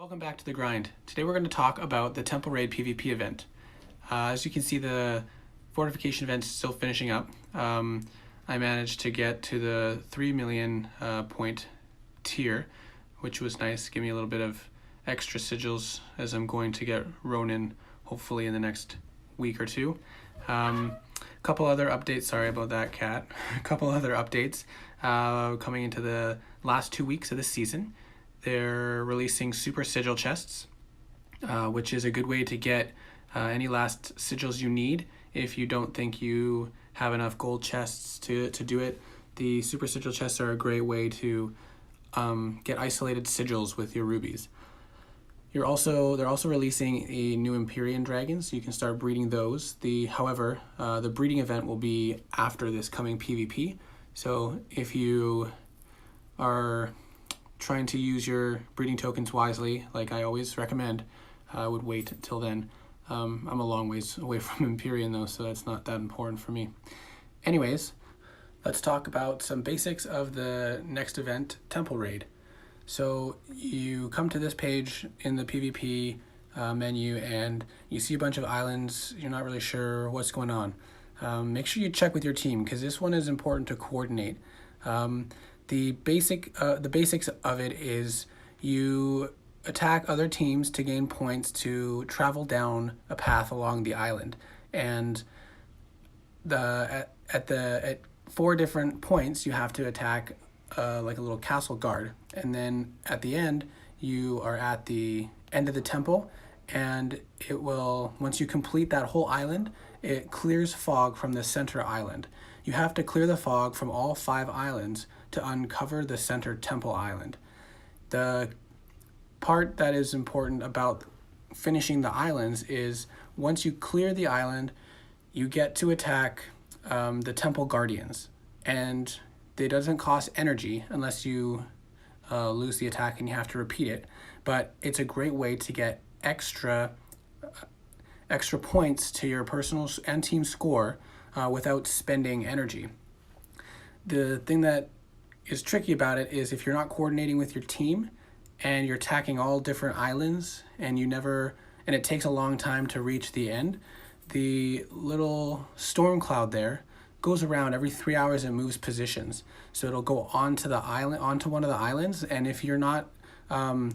Welcome back to The Grind. Today we're going to talk about the Temple Raid PvP event. As you can see, the fortification event is still finishing up. I managed to get to the 3 million point tier, which was nice. Give me a little bit of extra sigils as I'm going to get Ronin hopefully in the next week or two. Couple other updates, sorry about that cat. A couple other updates coming into the last 2 weeks of the season. They're releasing super sigil chests, which is a good way to get any last sigils you need if you don't think you have enough gold chests to do it. The super sigil chests are a great way to get isolated sigils with your rubies. They're also releasing a new Empyrean dragon, so you can start breeding those. However, the breeding event will be after this coming PvP. So if you are trying to use your breeding tokens wisely, like I always recommend, I would wait till then. I'm a long ways away from Empyrean though, so that's not that important for me. Anyways, let's talk about some basics of the next event, Temple Raid. So you come to this page in the PvP menu and you see a bunch of islands. You're not really sure what's going on. Make sure you check with your team because this one is important to coordinate. The basics of it is you attack other teams to gain points to travel down a path along the island, and at 4 different points you have to attack like a little castle guard, and then at the end you are at the end of the temple, and it will, once you complete that whole island, it clears fog from the center island. You have to clear the fog from all 5 islands to uncover the center temple island. The part that is important about finishing the islands is once you clear the island, you get to attack the temple guardians, and it doesn't cost energy unless you lose the attack and you have to repeat it, but it's a great way to get extra points to your personal and team score without spending energy. The thing that is tricky about it is if you're not coordinating with your team and you're attacking all different islands and it takes a long time to reach the end, the little storm cloud there goes around every 3 hours and moves positions. So it'll go onto one of the islands, and if you're not in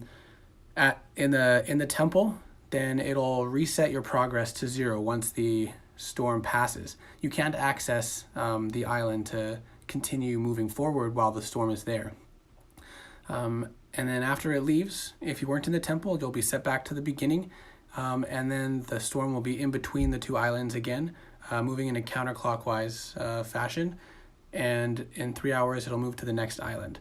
the temple, then it'll reset your progress to 0 once the storm passes. You can't access the island to continue moving forward while the storm is there. And then after it leaves, if you weren't in the temple, you'll be set back to the beginning, and then the storm will be in between the 2 islands again, moving in a counterclockwise fashion, and in 3 hours it'll move to the next island.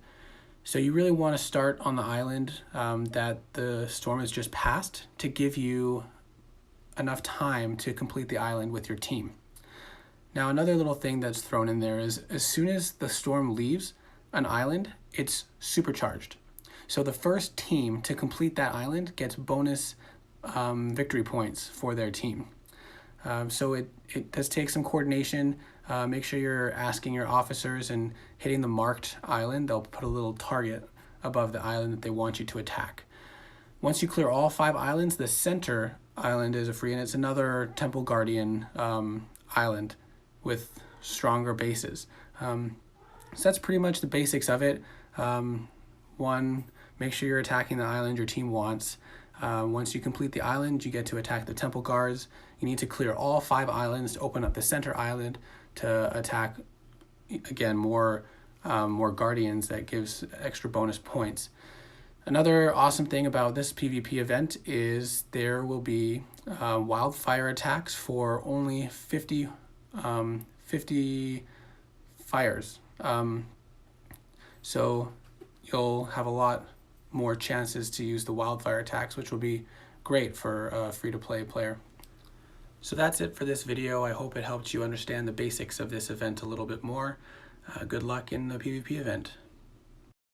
So you really want to start on the island that the storm has just passed to give you enough time to complete the island with your team. Now, another little thing that's thrown in there is as soon as the storm leaves an island, it's supercharged. So the first team to complete that island gets bonus victory points for their team. So it does take some coordination. Make sure you're asking your officers and hitting the marked island. They'll put a little target above the island that they want you to attack. Once you clear all 5 islands, the center island is a free, and it's another Temple Guardian island with stronger bases. So that's pretty much the basics of it. 1, make sure you're attacking the island your team wants. Once you complete the island, you get to attack the temple guards. You need to clear all 5 islands to open up the center island to attack, again, more guardians. That gives extra bonus points. Another awesome thing about this PvP event is there will be wildfire attacks for only 50 fires. So you'll have a lot more chances to use the wildfire attacks, which will be great for a free-to-play player. So that's it for this video. I hope it helped you understand the basics of this event a little bit more. Good luck in the PvP event.